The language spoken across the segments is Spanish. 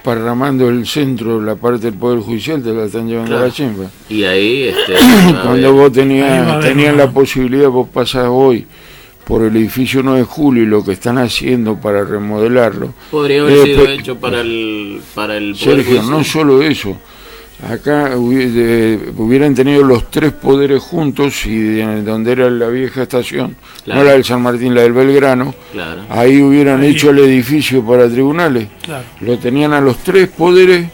desparramando el centro, la parte del Poder Judicial, te la están llevando a la chimba. Y ahí... cuando vos tenías la posibilidad, vos pasás hoy por el edificio 9 de Julio y lo que están haciendo para remodelarlo. Podría haber sido hecho para el Poder Sergio, Judicial. no solo eso. Acá hubieran tenido los 3 poderes juntos y donde era la vieja estación, claro. No la del San Martín, la del Belgrano, claro. Ahí hubieran hecho el edificio para tribunales. Claro. Lo tenían a los 3 poderes,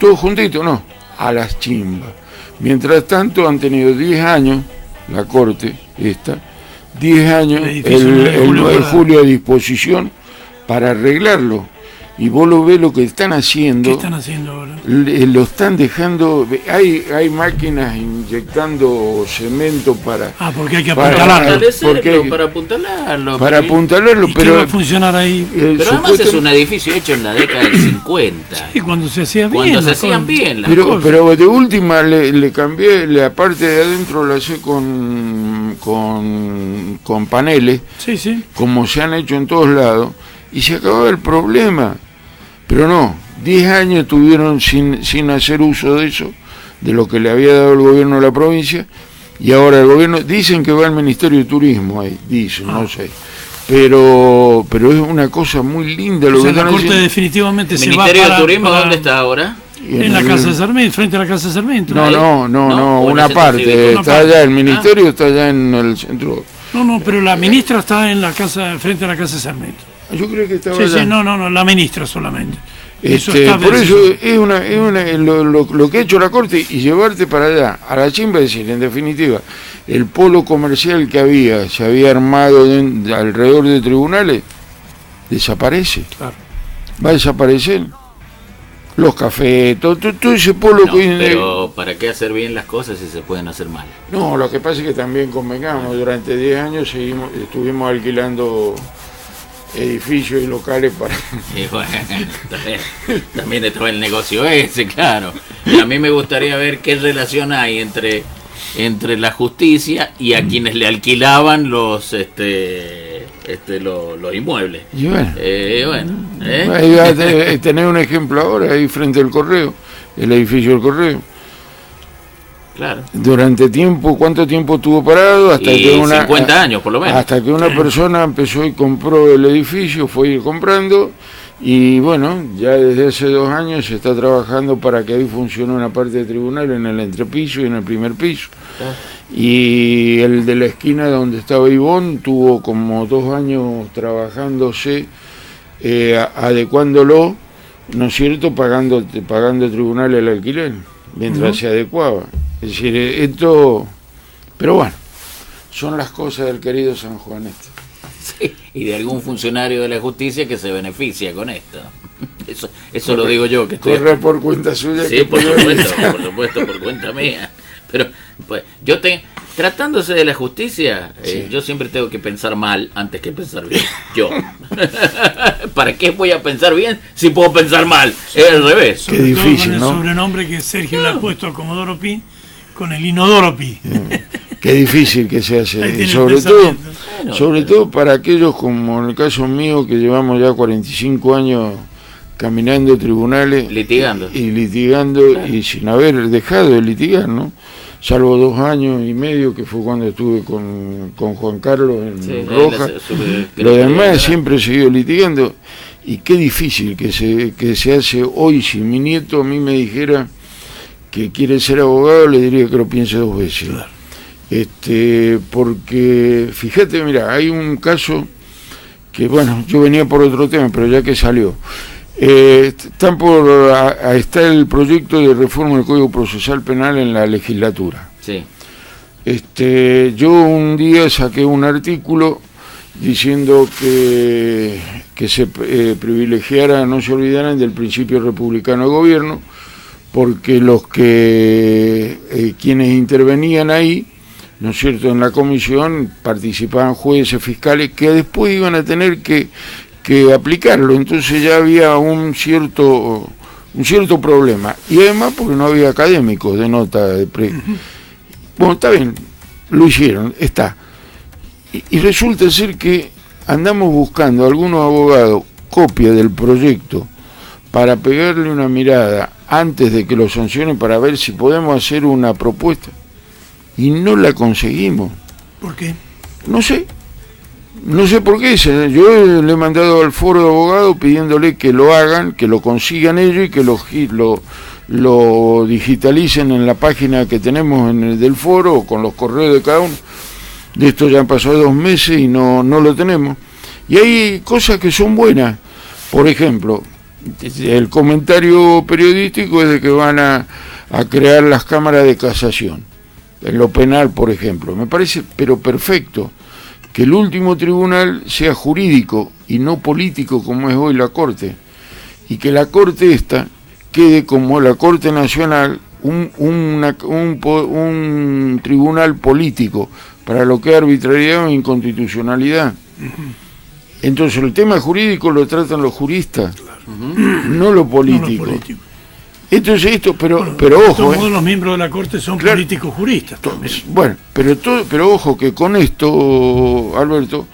todos juntitos, no, a las chimbas. Mientras tanto han tenido 10 años, la corte esta, 10 años, el 9 de julio a disposición para arreglarlo. Y vos lo ves lo que están haciendo. ¿Qué están haciendo ahora? Lo están dejando. Hay máquinas inyectando cemento para. Porque hay que apuntalarlo. Para apuntalarlo. ¿Y qué va a funcionar ahí? Pero además es un edificio hecho en la década del 50. Sí, cuando se hacía bien. Cuando se hacían bien las cosas. Pero de última le cambié, la parte de adentro la hice con paneles. Sí. Como se han hecho en todos lados. Y se acababa el problema. Pero no, 10 años tuvieron sin hacer uso de eso, de lo que le había dado el gobierno a la provincia, y ahora el gobierno, dicen que va al Ministerio de Turismo ahí, dicen, no sé, pero es una cosa muy linda lo que están haciendo. La Corte definitivamente se va para... ¿El Ministerio de Turismo dónde está ahora? En la Casa de Sarmiento, frente a la Casa de Sarmiento. No, una parte, está allá, el Ministerio está allá en el centro. No, pero la ministra está en la casa, frente a la Casa de Sarmiento. Yo creo que estaba allá. Sí, no, la ministra solamente. Por eso es lo que ha hecho la Corte y llevarte para allá, a la chimba, es decir, en definitiva, el polo comercial que se había armado alrededor de tribunales, desaparece. Claro. Va a desaparecer. Los cafés, todo ese polo que... Pero ¿para qué hacer bien las cosas si se pueden hacer mal? No, lo que pasa es que también convengamos, durante 10 años estuvimos alquilando edificios y locales para... Y bueno, también estaba el negocio ese, claro. Y a mí me gustaría ver qué relación hay entre la justicia y a quienes le alquilaban los inmuebles. Y bueno, ahí va a tener un ejemplo ahora ahí frente al correo, el edificio del correo. Claro. Durante ¿cuánto tiempo estuvo parado? Hasta que 50 años por lo menos. Hasta que una persona empezó y compró el edificio, fue ir comprando, y bueno, ya desde hace 2 años se está trabajando para que ahí funcione una parte de tribunal en el entrepiso y en el primer piso. Y el de la esquina donde estaba Ivón tuvo como 2 años trabajándose, adecuándolo, ¿no es cierto?, pagando tribunal el alquiler, mientras se adecuaba. Es decir, esto... Pero bueno, son las cosas del querido San Juan esto. Sí, y de algún funcionario de la justicia que se beneficia con esto. Eso lo digo yo. Corre por cuenta suya. Sí, por supuesto, por cuenta mía. Pero pues tratándose de la justicia, yo siempre tengo que pensar mal antes que pensar bien. Yo. ¿Para qué voy a pensar bien si puedo pensar mal? Es al revés. Qué difícil, ¿no? El sobrenombre que Sergio le ha puesto a Comodoro Pi con el Inodoro Pi. Qué difícil que se hace. Sobre todo para aquellos como en el caso mío, que llevamos ya 45 años caminando tribunales, litigando claro, y sin haber dejado de litigar, ¿no? Salvo 2 años y medio, que fue cuando estuve con Juan Carlos en Roja. Lo demás siempre he seguido litigando, y qué difícil que se hace hoy. Si mi nieto a mí me dijera que quiere ser abogado, le diría que lo piense 2 veces. Claro. Porque fíjate, mira, hay un caso que, bueno, yo venía por otro tema, pero ya que salió, está el proyecto de reforma del Código Procesal Penal en la legislatura. Sí. Yo un día saqué un artículo diciendo que se privilegiara, no se olvidaran del principio republicano de gobierno, porque quienes intervenían ahí, ¿no es cierto?, en la comisión, participaban jueces, fiscales, que después iban a tener que aplicarlo. Entonces ya había un cierto problema, y además porque no había académicos de nota de Bueno, está bien, lo hicieron, está, y resulta ser que andamos buscando algunos abogados copia del proyecto para pegarle una mirada antes de que lo sancionen para ver si podemos hacer una propuesta. Y no la conseguimos. ¿Por qué? No sé por qué. Yo le he mandado al foro de abogados pidiéndole que lo hagan, que lo consigan ellos y que lo digitalicen en la página que tenemos en el del foro o con los correos de cada uno. De esto ya han pasado 2 meses y no lo tenemos. Y hay cosas que son buenas. Por ejemplo, el comentario periodístico es de que van a crear las cámaras de casación. En lo penal, por ejemplo. Me parece, pero perfecto, que el último tribunal sea jurídico y no político como es hoy la Corte. Y que la Corte esta quede como la Corte Nacional, un tribunal político para lo que es arbitrariedad o inconstitucionalidad. Entonces el tema jurídico lo tratan los juristas, no lo político. Entonces pero ojo, todos los miembros de la Corte son políticos juristas también. Bueno, pero ojo que con esto, Alberto,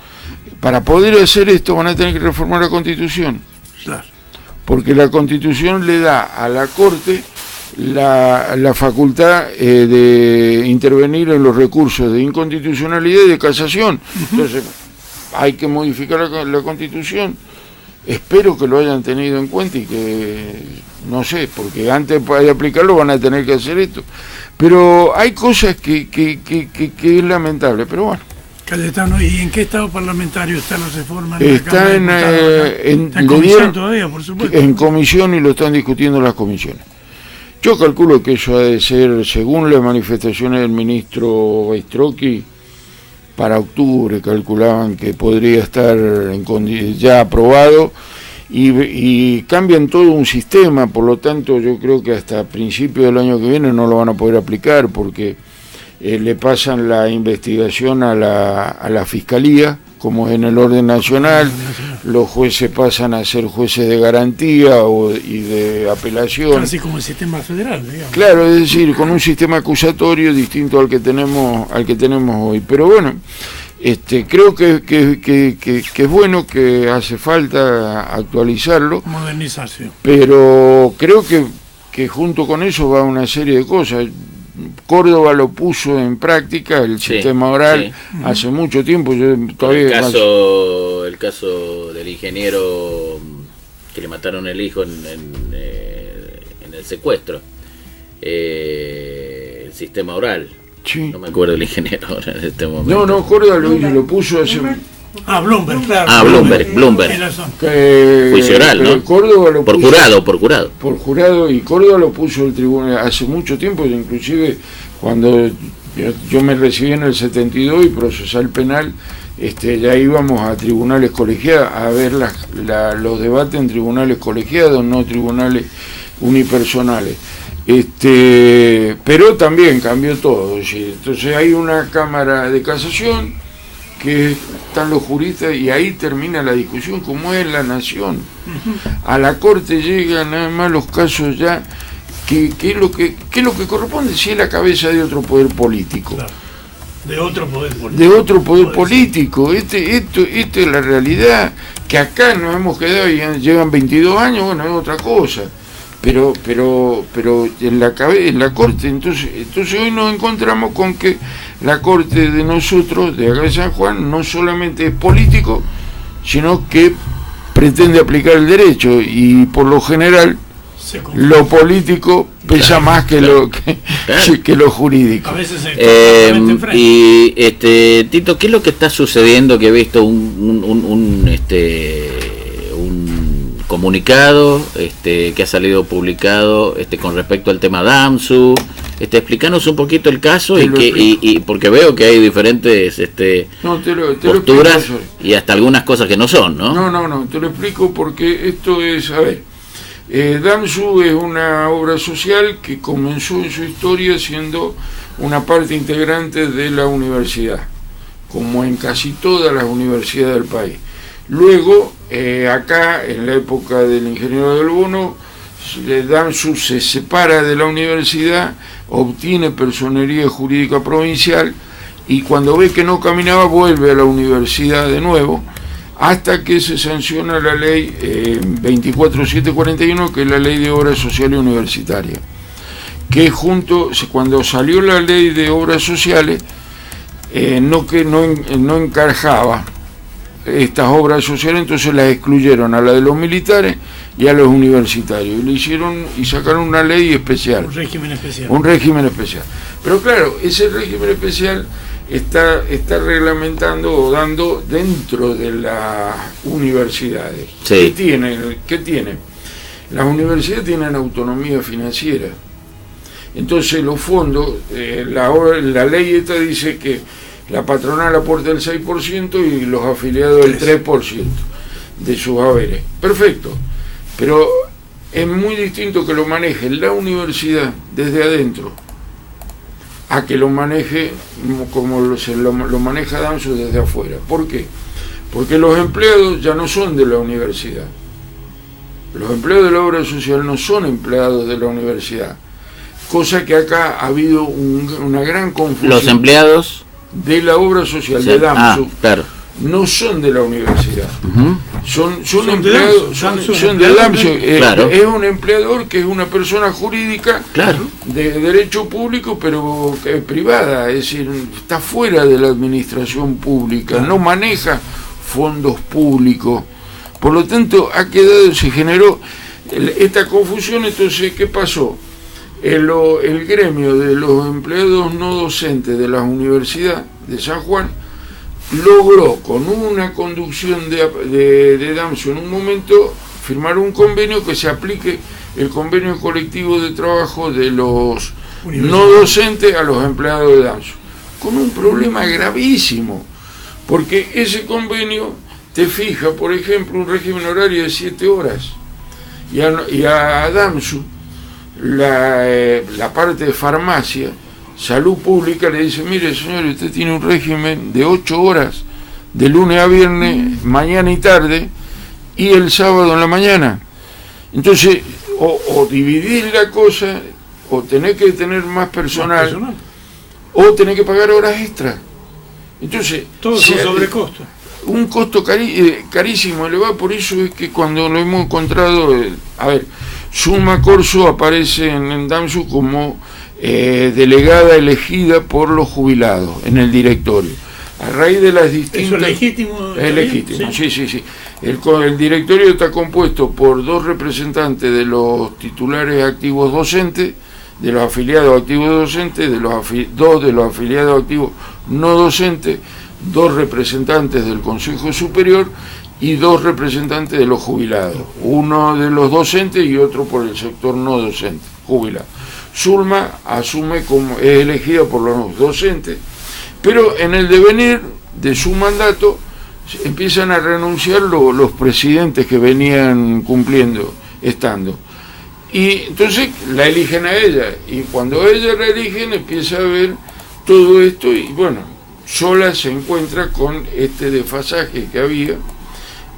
para poder hacer esto van a tener que reformar la Constitución. Claro. Porque la Constitución le da a la Corte la facultad de intervenir en los recursos de inconstitucionalidad y de casación. Entonces hay que modificar la Constitución. Espero que lo hayan tenido en cuenta y que, no sé, porque antes de aplicarlo van a tener que hacer esto. Pero hay cosas que es lamentable, pero bueno. Cayetano, ¿y en qué estado parlamentario están las reformas? Está en comisión todavía, por supuesto. En comisión y lo están discutiendo las comisiones. Yo calculo que eso ha de ser, según las manifestaciones del ministro Baistrocchi, para octubre calculaban que podría estar ya aprobado y cambian todo un sistema, por lo tanto yo creo que hasta principios del año que viene no lo van a poder aplicar porque le pasan la investigación a la Fiscalía, como en el orden nacional, los jueces pasan a ser jueces de garantía y de apelación. Casi como el sistema federal, digamos. Claro, es decir, con un sistema acusatorio distinto al que tenemos hoy. Pero bueno, creo que es bueno, que hace falta actualizarlo. Modernización. Pero creo que junto con eso va una serie de cosas. Córdoba lo puso en práctica, el sistema oral, hace mucho tiempo. Yo todavía el caso del ingeniero que le mataron el hijo en el secuestro, el sistema oral. Sí. No me acuerdo del ingeniero ahora en este momento. No, Córdoba lo puso hace... Bloomberg, claro. Bloomberg. Juicio oral, ¿no? Córdoba lo por puso, jurado. Por jurado, y Córdoba lo puso el tribunal hace mucho tiempo, inclusive cuando yo me recibí en el 72 y procesal penal, ya íbamos a tribunales colegiados, a ver los debates en tribunales colegiados, no tribunales unipersonales. Pero también cambió todo, ¿sí? Entonces hay una cámara de casación que están los juristas y ahí termina la discusión, como es la nación. A la Corte llegan nada más los casos ya que es lo que corresponde, si es la cabeza de otro poder político. Claro. De otro poder político. Esta es la realidad, que acá nos hemos quedado y llevan 22 años, bueno, es otra cosa. Pero en la Corte, entonces hoy nos encontramos con que la Corte de nosotros, de acá de San Juan, no solamente es político, sino que pretende aplicar el derecho, y por lo general lo político pesa más que lo jurídico. A veces y Tito, ¿qué es lo que está sucediendo? Que he visto un comunicado que ha salido publicado con respecto al tema Damsu. Explícanos un poquito el caso y porque veo que hay diferentes posturas y hasta algunas cosas que no son, ¿no? No, te lo explico porque esto es, a ver, Damsu es una obra social que comenzó en su historia siendo una parte integrante de la universidad, como en casi todas las universidades del país. Luego, acá, en la época del ingeniero del Bono, Damsu se separa de la universidad, obtiene personería jurídica provincial y cuando ve que no caminaba vuelve a la universidad de nuevo hasta que se sanciona la ley 24741, que es la ley de obras sociales universitarias, que cuando salió la ley de obras sociales, no encajaba estas obras sociales, entonces las excluyeron a la de los militares y a los universitarios, y sacaron una ley especial, un régimen especial. Pero claro, ese régimen especial está reglamentando o dando dentro de las universidades. Sí. ¿Qué tienen? Las universidades tienen autonomía financiera. Entonces los fondos, la ley esta dice que la patronal aporta el 6% y los afiliados el 3% de sus haberes. Perfecto, pero es muy distinto que lo maneje la universidad desde adentro a que lo maneje como lo maneja DAMSU desde afuera. ¿Por qué? Porque los empleados ya no son de la universidad. Los empleados de la obra social no son empleados de la universidad. Cosa que acá ha habido una gran confusión. Los empleados de la obra social, sí, de DAMSU, claro, no son de la universidad. Uh-huh. Son empleados, son de DAMSU. Claro. Es un empleador que es una persona jurídica, claro, de derecho público, pero privada, es decir, está fuera de la administración pública, no maneja fondos públicos. Por lo tanto, se generó esta confusión. Entonces, ¿qué pasó? El gremio de los empleados no docentes de la Universidad de San Juan logró, con una conducción de DAMSU en un momento, firmar un convenio que se aplique el convenio colectivo de trabajo de los no docentes a los empleados de DAMSU, con un problema gravísimo, porque ese convenio te fija, por ejemplo, un régimen horario de 7 horas, y a DAMSU la parte de farmacia, salud pública, le dice: mire, señor, usted tiene un régimen de 8 horas de lunes a viernes, mañana y tarde, y el sábado en la mañana. Entonces, o dividir la cosa, o tener que tener más personal, o tener que pagar horas extra. Entonces, todo es un sobrecosto. Un costo carísimo, elevado. Por eso es que cuando lo hemos encontrado, Zulma Corso aparece en DAMSU como delegada elegida por los jubilados en el directorio. A raíz de las distintas... ¿Eso es legítimo? Es legítimo, sí. El directorio está compuesto por 2 representantes de los titulares activos docentes, de los afiliados activos docentes, 2 de los afiliados activos no docentes, 2 representantes del Consejo Superior y 2 representantes de los jubilados, uno de los docentes y otro por el sector no docente, jubilado. Zulma asume como es elegida por los docentes, pero en el devenir de su mandato empiezan a renunciar los presidentes que venían estando. Y entonces la eligen a ella, y cuando ella la eligen empieza a ver todo esto, y bueno, sola se encuentra con este desfasaje que había,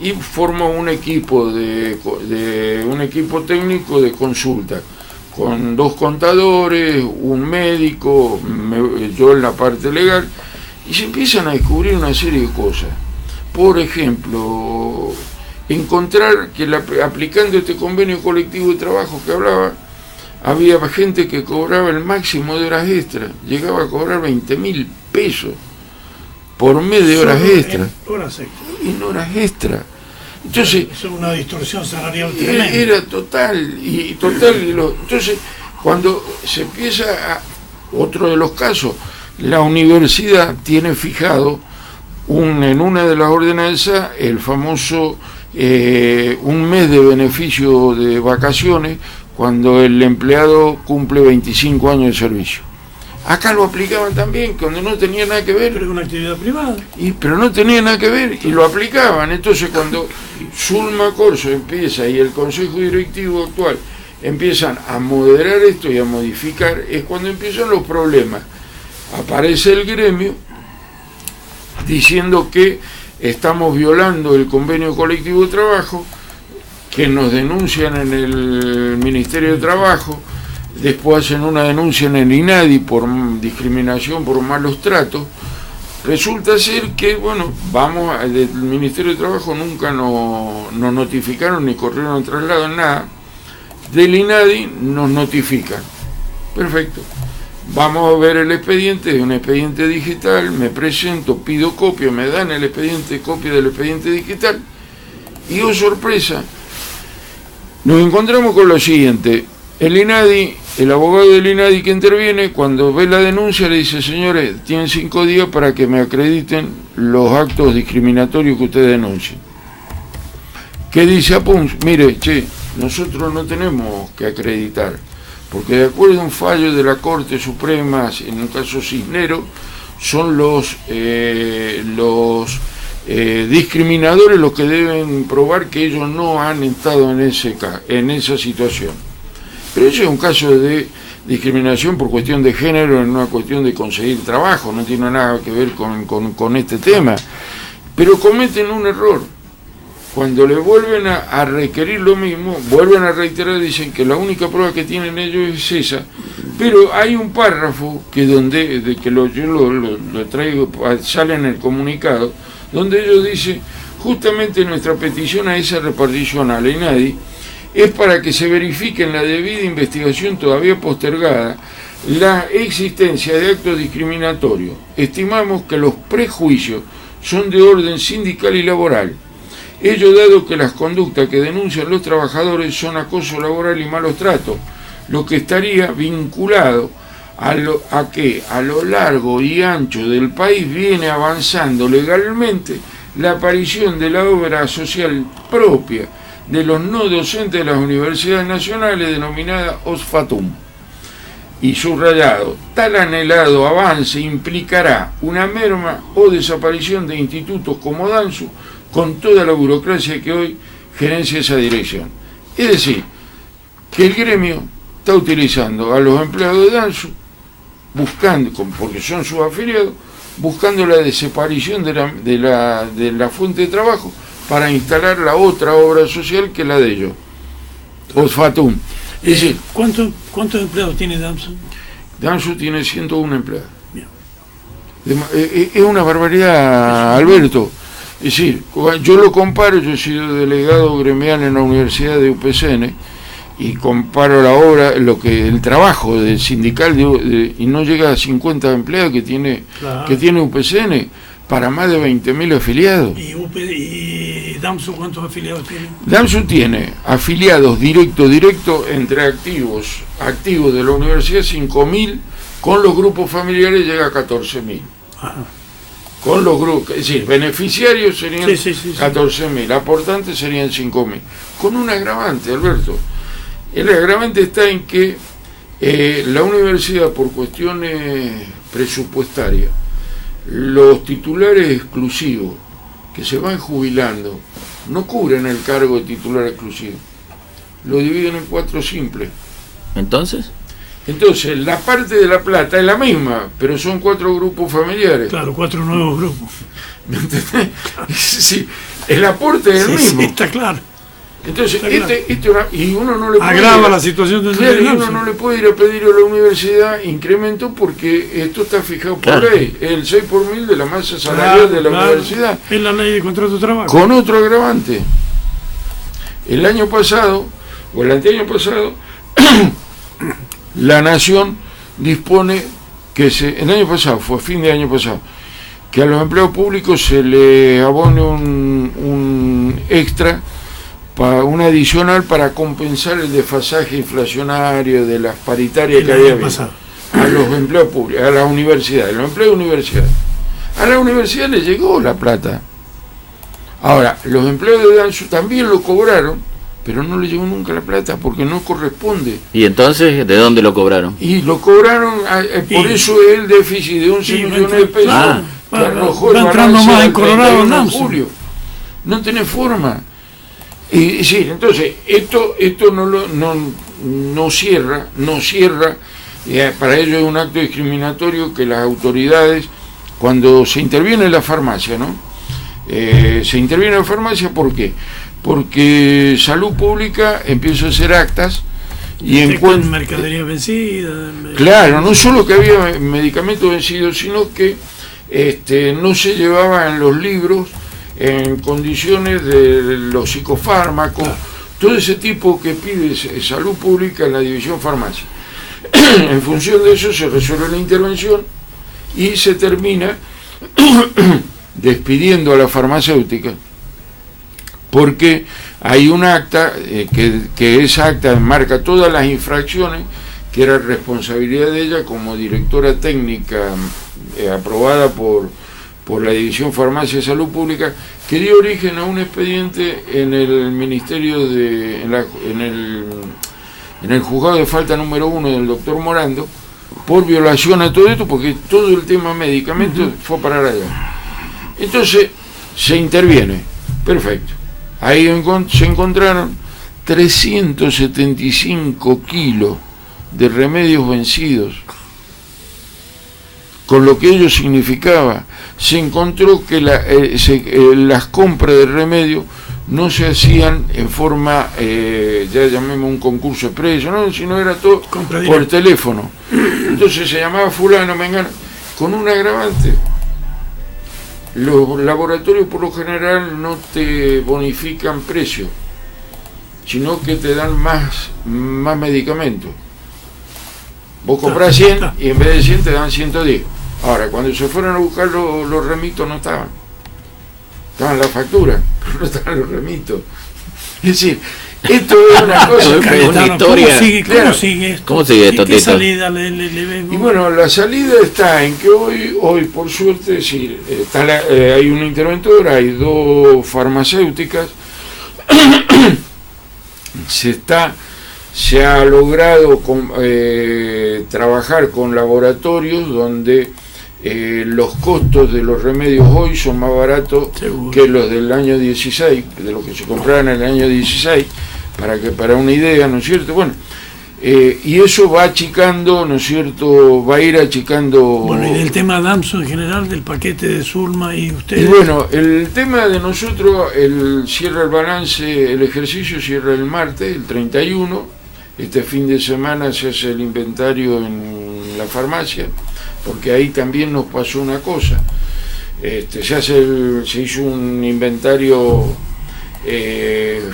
y forma un equipo un equipo técnico de consulta, con 2 contadores, un médico, yo en la parte legal, y se empiezan a descubrir una serie de cosas. Por ejemplo, encontrar que aplicando este convenio colectivo de trabajo que hablaba, había gente que cobraba el máximo de horas extras, llegaba a cobrar 20.000 pesos por mes de horas extras. En horas extras. Entonces, es una distorsión salarial tremenda. Era total. Entonces, cuando se empieza otro de los casos, la universidad tiene fijado en una de las ordenanzas el famoso un mes de beneficio de vacaciones cuando el empleado cumple 25 años de servicio. Acá lo aplicaban también cuando no tenía nada que ver. Pero es una actividad privada. Pero no tenía nada que ver y lo aplicaban. Entonces cuando Zulma Corso empieza y el Consejo Directivo actual empiezan a moderar esto y a modificar, es cuando empiezan los problemas. Aparece el gremio diciendo que estamos violando el convenio colectivo de trabajo, que nos denuncian en el Ministerio de Trabajo, después hacen una denuncia en el INADI por discriminación, por malos tratos, Resulta ser que, bueno, del Ministerio de Trabajo nunca nos notificaron ni corrieron traslado en nada. Del INADI nos notifican. Perfecto. Vamos a ver el expediente, es un expediente digital, me presento, pido copia, me dan el expediente, copia del expediente digital, y oh sorpresa, nos encontramos con lo siguiente. El INADI, el abogado del INADI que interviene, cuando ve la denuncia le dice: señores, tienen 5 días para que me acrediten los actos discriminatorios que ustedes denuncien. ¿Qué dice APUNS? Mire, nosotros no tenemos que acreditar, porque de acuerdo a un fallo de la Corte Suprema, en el caso Cisneros, son los discriminadores los que deben probar que ellos no han estado en esa situación. Pero eso es un caso de discriminación por cuestión de género, en una cuestión de conseguir trabajo, no tiene nada que ver con este tema. Pero cometen un error. Cuando le vuelven a requerir lo mismo, vuelven a reiterar, dicen que la única prueba que tienen ellos es esa. Pero hay un párrafo que yo lo traigo, sale en el comunicado, donde ellos dicen: justamente nuestra petición a esa repartición a la INADI es para que se verifique en la debida investigación todavía postergada la existencia de actos discriminatorios. Estimamos que los prejuicios son de orden sindical y laboral. Ello dado que las conductas que denuncian los trabajadores son acoso laboral y malos tratos, lo que estaría vinculado a que a lo largo y ancho del país viene avanzando legalmente la aparición de la obra social propia de los no docentes de las universidades nacionales denominada OSFATUM. Y subrayado, tal anhelado avance implicará una merma o desaparición de institutos como DANSU con toda la burocracia que hoy gerencia esa dirección. Es decir, que el gremio está utilizando a los empleados de DANSU, buscando, porque son sus afiliados, buscando la desaparición de la fuente de trabajo para instalar la otra obra social que es la de ellos, OSFATUM. Es decir, ¿Cuántos empleados tiene DANSU? DANSU tiene 101 empleados. Es una barbaridad, Alberto. Es decir, yo lo comparo, yo he sido delegado gremial en la Universidad de UPCN y comparo la obra, el trabajo del sindical y no llega a 50 empleados que tiene UPCN para más de 20.000 afiliados. ¿Y DANSU cuántos afiliados tiene? DANSU tiene afiliados directo entre activos de la universidad 5.000, con los grupos familiares llega a 14.000. Con los grupos, es decir, beneficiarios serían 14.000, aportantes serían 5.000. Con un agravante, Alberto. El agravante está en que la universidad, por cuestiones presupuestarias, los titulares exclusivos que se van jubilando no cubren el cargo de titular exclusivo, lo dividen en 4 simples. Entonces, la parte de la plata es la misma, pero son 4 grupos familiares. Claro, 4 nuevos grupos. ¿Me entendés? Sí, el aporte es el mismo. Sí, está claro. Entonces, y uno no le puede agrava la situación del uno no le puede ir a pedir a la universidad incremento porque esto está fijado por ley, el 6 por 1000 de la masa salarial de la universidad. Es la ley de contrato de trabajo. Con otro agravante. El año pasado, o el anteaño pasado, la Nación dispone que el año pasado, fue a fin de año pasado, que a los empleados públicos se le abone un extra, un adicional para compensar el desfasaje inflacionario de las paritarias que había habido a los empleados públicos, a las universidades, los empleados universidades. A la universidad le llegó la plata. Ahora, los empleados de DANSU también lo cobraron, pero no le llegó nunca la plata porque no corresponde. ¿Y entonces de dónde lo cobraron? Y lo cobraron, por eso el déficit de 11 millones de pesos que arrojó el balance del 31 de julio. No tiene forma. Y sí, entonces esto no cierra, para ello es un acto discriminatorio que las autoridades, cuando se interviene en la farmacia, ¿no? Se interviene en la farmacia, ¿por qué? Porque Salud Pública empieza a hacer actas y encuentra mercadería vencida. Claro, no solo que había medicamentos vencidos, sino que no se llevaban los libros en condiciones de los psicofármacos, todo ese tipo que pide salud pública en la división farmacia. En función de eso se resuelve la intervención y se termina despidiendo a la farmacéutica, porque hay un acta, que esa acta marca todas las infracciones, que era responsabilidad de ella como directora técnica aprobada por la División Farmacia de Salud Pública, que dio origen a un expediente en el Ministerio en el juzgado de falta número 1 del doctor Morando, por violación a todo esto, porque todo el tema medicamentos fue a parar allá. Entonces se interviene, perfecto. Ahí se encontraron 375 kilos de remedios vencidos, con lo que ello significaba. Se encontró que las compras de remedios no se hacían en forma, ya llamemos un concurso expreso, ¿no? Sino era todo por teléfono. Entonces se llamaba fulano, mengano, con un agravante. Los laboratorios por lo general no te bonifican precio, sino que te dan más medicamentos. Vos comprás 100 y en vez de 100 te dan 110. Ahora, cuando se fueron a buscar los remitos no estaban. Estaban las facturas, pero no estaban los remitos. Es decir, esto es una cosa... una historia. ¿Cómo sigue esto, ¿Qué salida le ven? Y bueno, la salida está en que hoy por suerte, sí, hay una interventora, hay 2 farmacéuticas, se ha logrado trabajar con laboratorios donde los costos de los remedios hoy son más baratos que los del año 16, de los que se compraron en el año 16, para una idea, ¿no es cierto? Bueno, y eso va achicando, ¿no es cierto? Va a ir achicando... Bueno, y del tema DAMSO en general, del paquete de Zulma y ustedes... Y bueno, el tema de nosotros, cierra el balance, el ejercicio cierra el martes, el 31, este fin de semana se hace el inventario en la farmacia, porque ahí también nos pasó una cosa. Se hizo un inventario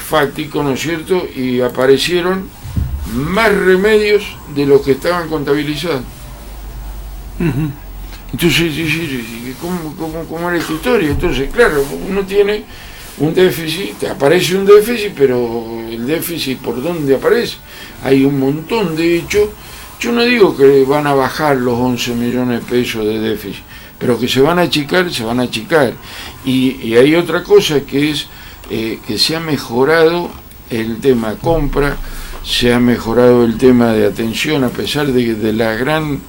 fáctico, ¿no es cierto? Y aparecieron más remedios de los que estaban contabilizados. Entonces, ¿cómo era esta historia? Entonces, claro, uno tiene un déficit, aparece un déficit, pero el déficit, ¿por dónde aparece? Hay un montón de hechos. Yo no digo que van a bajar los 11 millones de pesos de déficit, pero que se van a achicar, se van a achicar. Y hay otra cosa que es que se ha mejorado el tema compra, se ha mejorado el tema de atención, a pesar de la gran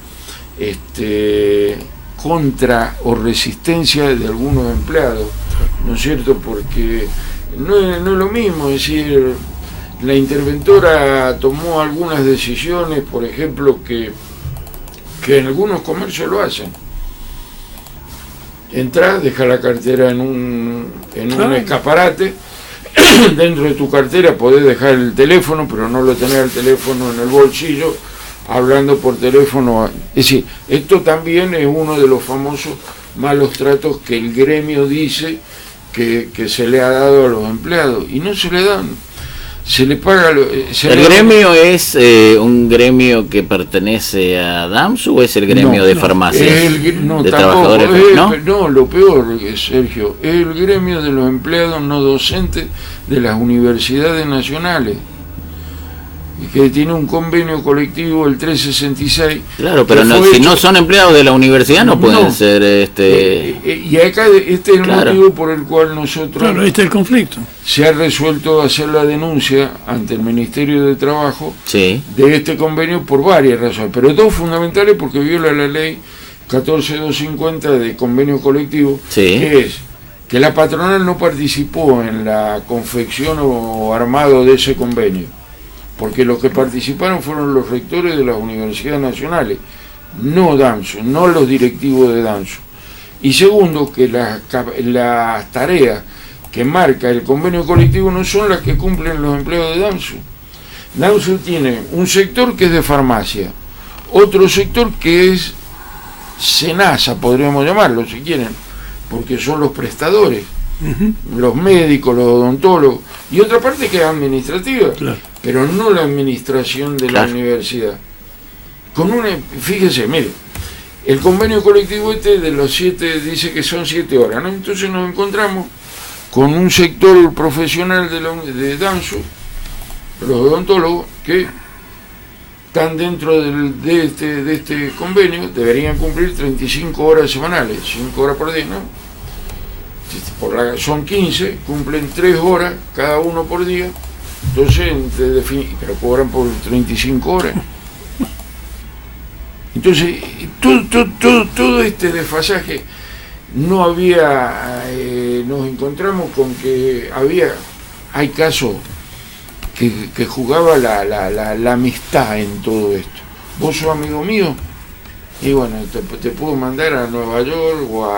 contra o resistencia de algunos empleados, ¿no es cierto? Porque no es lo mismo, es decir, la interventora tomó algunas decisiones, por ejemplo, que en algunos comercios lo hacen. Entrás, deja la cartera en un escaparate, dentro de tu cartera podés dejar el teléfono, pero no lo tenés el teléfono en el bolsillo, hablando por teléfono. Es decir, esto también es uno de los famosos malos tratos que el gremio dice que se le ha dado a los empleados, y no se le dan. Se le paga. ¿El gremio es un gremio que pertenece a DAMSO o es el gremio de farmacias? De trabajadores. No, lo peor, Sergio, es el gremio de los empleados no docentes de las universidades nacionales, que tiene un convenio colectivo, el 366. Claro, pero si no son empleados de la universidad no pueden ser... y acá este es el motivo por el cual nosotros... Claro, este es el conflicto. Se ha resuelto hacer la denuncia ante el Ministerio de Trabajo de este convenio por varias razones, pero 2 fundamentales, porque viola la ley 14250 de convenio colectivo, que es que la patronal no participó en la confección o armado de ese convenio, porque los que participaron fueron los rectores de las universidades nacionales, no DAMSO, no los directivos de DAMSO. Y segundo, que las tareas que marca el convenio colectivo no son las que cumplen los empleados de DAMSO. DAMSO tiene un sector que es de farmacia, otro sector que es SENASA, podríamos llamarlo si quieren, porque son los prestadores, los médicos, los odontólogos, y otra parte que es administrativa, claro, pero no la administración de la universidad. Fíjese, mire, el convenio colectivo de los 7, dice que son 7 horas, ¿no? Entonces nos encontramos con un sector profesional de DANSU, los odontólogos, que están dentro de este convenio, deberían cumplir 35 horas semanales, 5 horas por día, ¿no? Son 15, cumplen 3 horas cada uno por día, entonces, pero cobran por 35 horas. Entonces, todo este desfasaje, no había, nos encontramos con que hay casos que jugaba la amistad en todo esto. Vos sos amigo mío, y bueno, te puedo mandar a Nueva York o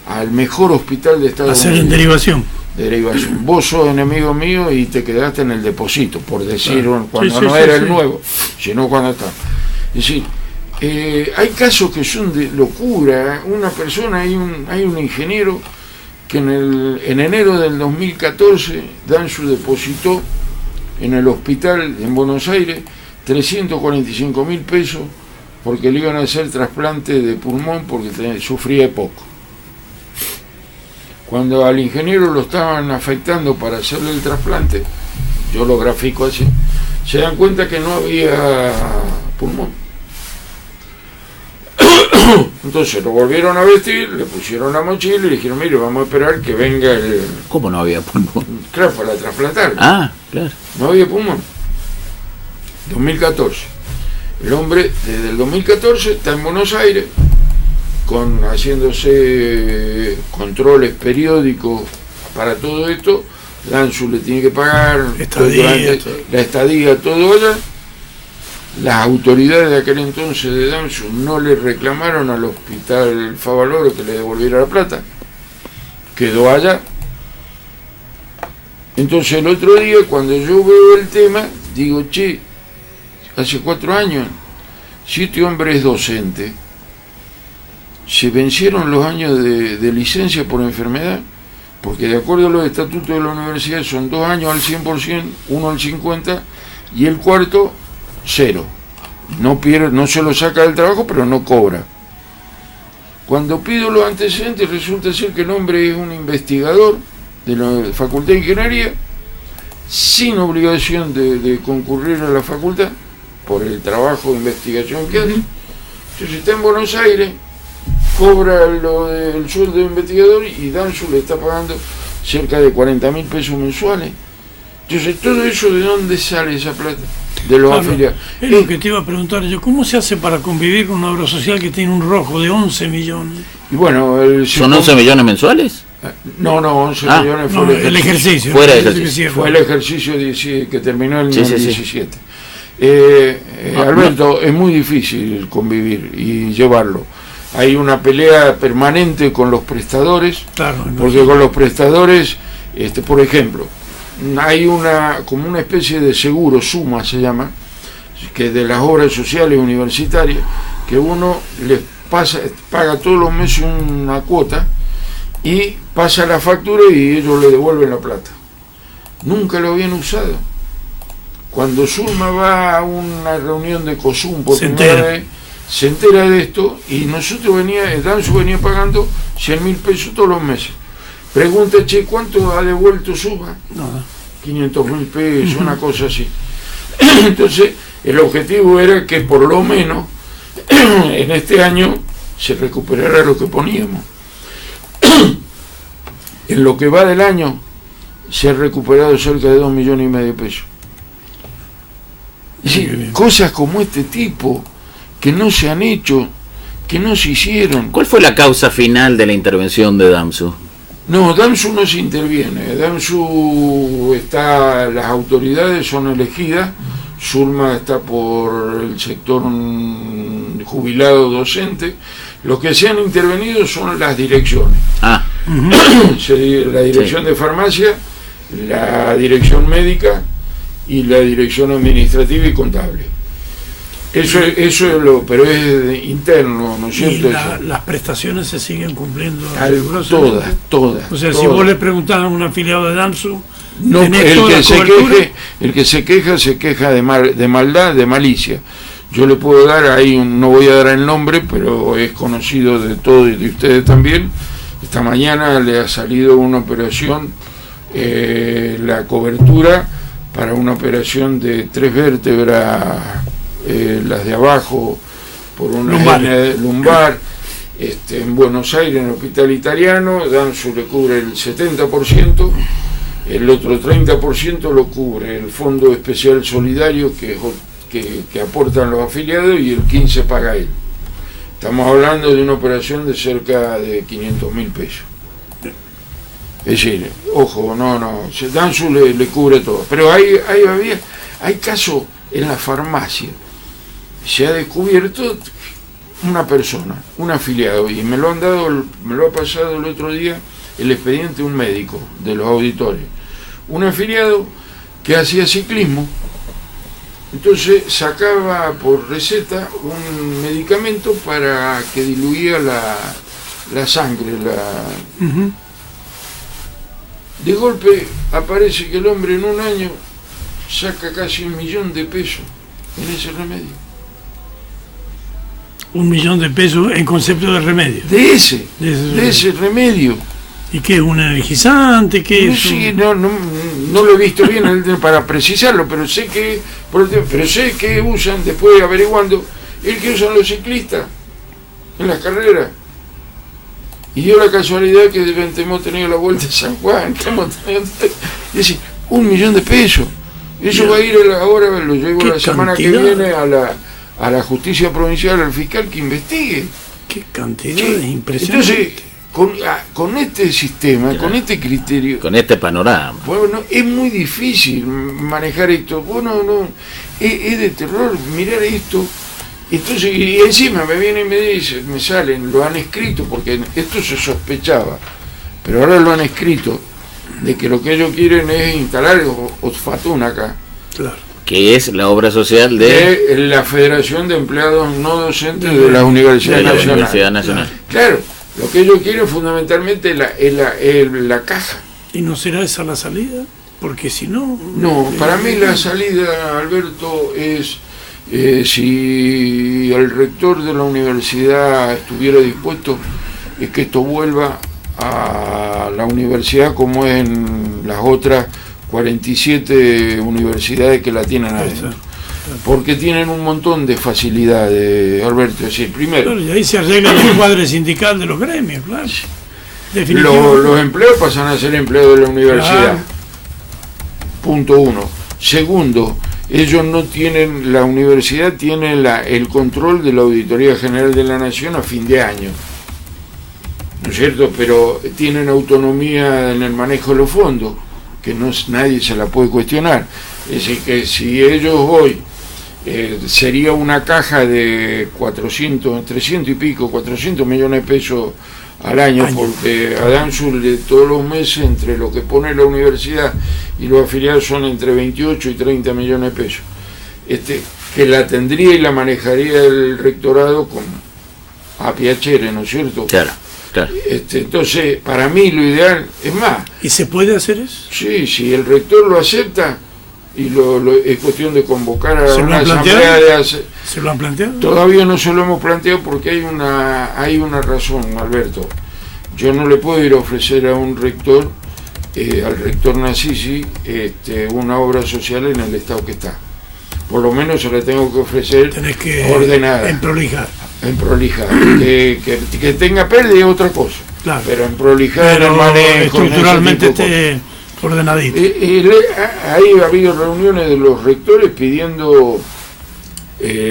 al mejor hospital de Estados Unidos. Hacer en derivación. Vos sos enemigo mío y te quedaste en el depósito, por decir, cuando no era el nuevo, sino cuando está. Es decir, hay casos que son de locura. Una persona, hay un ingeniero que en enero del 2014 DANSU depositó en el hospital en Buenos Aires 345.000 pesos porque le iban a hacer trasplante de pulmón porque sufría poco. Cuando al ingeniero lo estaban afectando para hacerle el trasplante, yo lo grafico así, se dan cuenta que no había pulmón. Entonces lo volvieron a vestir, le pusieron la mochila y le dijeron, mire, vamos a esperar que venga el... ¿Cómo no había pulmón? Claro, para trasplantar. Ah, claro. No había pulmón. 2014. El hombre desde el 2014 está en Buenos Aires haciéndose controles periódicos para todo esto. DANSU le tiene que pagar la estadía, todo allá. Las autoridades de aquel entonces de DANSU no le reclamaron al hospital Favaloro que le devolviera la plata, quedó allá. Entonces el otro día, cuando yo veo el tema, digo, che, hace 4 años, si este hombre es docente, se vencieron los años de licencia por enfermedad, porque de acuerdo a los estatutos de la universidad son 2 años al 100%, 1 al 50%, y el cuarto 0. No se lo saca del trabajo, pero no cobra. Cuando pido los antecedentes, resulta ser que el hombre es un investigador de la Facultad de Ingeniería, sin obligación de concurrir a la facultad, por el trabajo de investigación que hace. Entonces está en Buenos Aires, cobra el sueldo de investigador y DANSU le está pagando cerca de 40.000 pesos mensuales. Entonces, todo eso, ¿de dónde sale esa plata? De los afiliados. Es lo que te iba a preguntar yo, ¿cómo se hace para convivir con una obra social que tiene un rojo de 11 millones? Y bueno, ¿son 11 millones mensuales? No, 11 millones fue el ejercicio. Fuera el ejercicio. Fue el ejercicio que terminó en el 17. Alberto, es muy difícil convivir y llevarlo. Hay una pelea permanente con los prestadores, porque con los prestadores, por ejemplo, hay como una especie de seguro, suma se llama, que de las obras sociales universitarias, que uno les paga todos los meses una cuota y pasa la factura y ellos le devuelven la plata. Nunca lo habían usado. Cuando Zulma va a una reunión de COSUM por primera vez, se entera de esto y DANSU venía pagando 100.000 pesos todos los meses. Pregunta, che, ¿cuánto ha devuelto Zulma? Nada. 500.000 pesos, una cosa así. Entonces, el objetivo era que por lo menos en este año se recuperara lo que poníamos. En lo que va del año se ha recuperado cerca de 2,5 millones de pesos. Es decir, cosas como este tipo que no se han hecho, que no se hicieron. ¿Cuál fue la causa final de la intervención de DANSU? No, DANSU no se interviene. DANSU las autoridades son elegidas. Zulma está por el sector jubilado docente. Los que se han intervenido son las direcciones. La dirección de farmacia, la dirección médica y la dirección administrativa y contable. Eso es pero es interno, ¿no es cierto? Y las prestaciones se siguen cumpliendo. Todas. O sea, si vos le preguntás a un afiliado de DANSU, no, el que se queja de maldad, de malicia. Yo le puedo dar ahí, no voy a dar el nombre, pero es conocido de todos y de ustedes también. Esta mañana le ha salido una operación, la cobertura para una operación de 3 vértebras, las de abajo, por una hernia lumbar, en Buenos Aires, en el Hospital Italiano. DANSU le cubre el 70%, el otro 30% lo cubre el Fondo Especial Solidario que aportan los afiliados, y el 15% paga él. Estamos hablando de una operación de cerca de 500.000 pesos. Es decir, ojo, DANSU le cubre todo. Pero hay casos en la farmacia. Se ha descubierto una persona, un afiliado, y me lo ha pasado el otro día el expediente de un médico de los auditores. Un afiliado que hacía ciclismo, entonces sacaba por receta un medicamento para que diluía la sangre. Uh-huh. De golpe aparece que el hombre en un año saca casi 1 millón de pesos en ese remedio. 1 millón de pesos en concepto de remedio. De ese remedio. ¿Y qué es un energizante? ¿Qué no, es sí, no lo he visto bien para precisarlo, pero sé que usan, después averiguando, el que usan los ciclistas en las carreras. Y dio la casualidad que hemos tenido la Vuelta a San Juan, es decir, 1 millón de pesos. Eso va a ir ahora, lo llevo la semana que viene a la justicia provincial, al fiscal que investigue. Qué cantidad, es impresionante. Entonces, con este sistema, con este criterio, con este panorama, bueno, es muy difícil manejar esto. Bueno, es de terror mirar esto. Entonces, y encima me viene y me dice, me salen, lo han escrito, porque esto se sospechaba, pero ahora lo han escrito, de que lo que ellos quieren es instalar Osfatún acá. Claro. Que es la obra social de la Federación de Empleados No Docentes de la Universidad Nacional. Claro, lo que ellos quieren fundamentalmente es la caja. ¿Y no será esa la salida? Porque si no... No, para mí la salida, Alberto, es... si el rector de la universidad estuviera dispuesto, es que esto vuelva a la universidad como es en las otras 47 universidades que la tienen adentro, porque tienen un montón de facilidades, Alberto. Es decir, primero, y ahí se arregla el cuadro sindical de los gremios, claro. Los empleados pasan a ser empleados de la universidad. Punto 1. Segundo, ellos no tienen, la universidad tiene el control de la Auditoría General de la Nación a fin de año, ¿no es cierto? Pero tienen autonomía en el manejo de los fondos, que nadie se la puede cuestionar. Es decir, que si ellos hoy sería una caja de 300 y pico, 400 millones de pesos al año, porque a DANSU todos los meses, entre lo que pone la universidad y los afiliados, son entre 28 y 30 millones de pesos, que la tendría y la manejaría el rectorado a piacere, ¿no es cierto? Claro. Entonces, para mí lo ideal es más. ¿Y se puede hacer eso? Sí, si el rector lo acepta, y es cuestión de convocar a una asamblea. ¿Se lo han planteado? Todavía no se lo hemos planteado, porque hay una razón, Alberto. Yo no le puedo ir a ofrecer a un rector, al rector Nasisi, una obra social en el estado que está. Por lo menos se la tengo que ofrecer ordenada. En prolijar. Que tenga pérdida es otra cosa. Claro. Pero en prolijar, el manejo, estructuralmente esté ordenadito. Ahí ha habido reuniones de los rectores pidiendo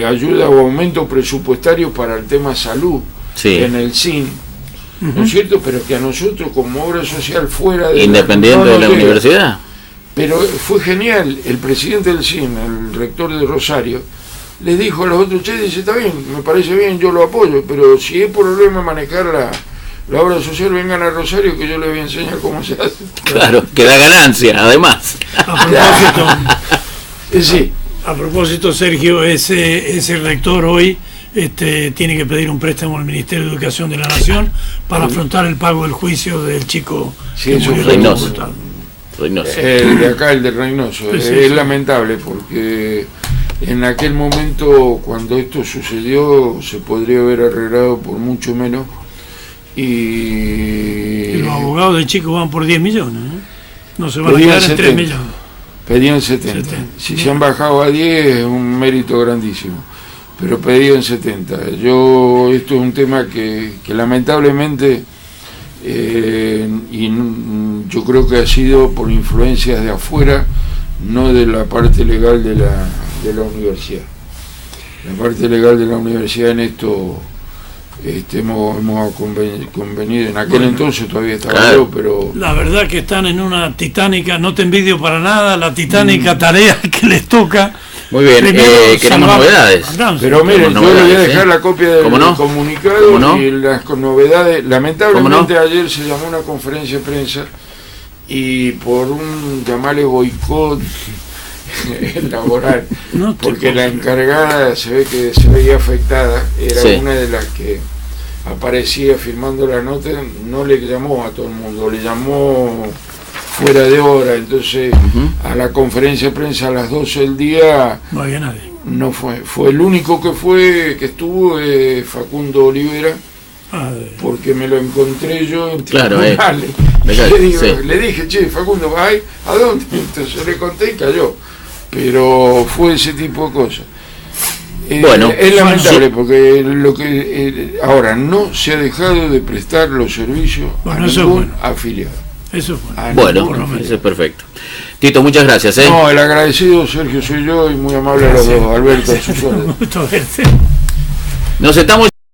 ayuda o aumento presupuestario para el tema salud, en el CIN, ¿no es cierto? Pero que a nosotros, como obra social fuera de independiente de la universidad. Pero fue genial, el presidente del CIN, el rector de Rosario, les dijo a los otros, dice, está bien, me parece bien, yo lo apoyo, pero si es problema manejar la obra social, vengan a Rosario, que yo les voy a enseñar cómo se hace. Claro, que da ganancia, además. A propósito, Sergio, ese rector hoy tiene que pedir un préstamo al Ministerio de Educación de la Nación para afrontar el pago del juicio del chico Sí, que eso murió fue en la Reynoso. facultad. Reynoso. El de acá, el de Reynoso. Sí, sí, Es sí. lamentable porque en aquel momento, cuando esto sucedió, se podría haber arreglado por mucho menos. Y Y los abogados del chico van por 10 millones, ¿eh? No se van a Pedían quedar en 3 70. millones. pedían 70. 70. Si se han bajado a 10 es un mérito grandísimo. Pero pedían 70. Esto es un tema que lamentablemente, yo creo que ha sido por influencias de afuera, no de la parte legal de la universidad. La parte legal de la universidad en esto hemos convenido. En aquel entonces todavía estaba Claro. yo, pero La verdad que están en una titánica, no te envidio para nada, la titánica tarea que les toca. Muy bien, Primero, queremos salvar novedades. a Ramsey. Pero miren, yo novedades, le voy a dejar la copia del ¿Cómo no? comunicado ¿Cómo no? y las novedades. Lamentablemente ¿Cómo no? ayer se llamó una conferencia de prensa y por un llamarle boicot laboral, No te porque puedo la creer. encargada se ve que se veía afectada, era Sí. una de las que aparecía firmando la nota, no le llamó a todo el mundo, le llamó fuera de hora, entonces a la conferencia de prensa a las 12 del día No había nadie. no fue el único que estuvo Facundo Olivera, porque me lo encontré yo en Claro, tribunales. legal, sí. Le dije, che, Facundo, ¿ay? ¿A dónde? Entonces le conté y cayó. Pero fue ese tipo de cosas. Bueno, es lamentable sí. porque lo que ahora no se ha dejado de prestar los servicios Bueno, a eso es ningún bueno. afiliado. Eso fue. A Bueno, ningún afiliado. eso es perfecto. Tito, muchas gracias. No, el agradecido Sergio soy yo y muy amable a los dos, Alberto, a sus órdenes. Gusto verte. Nos estamos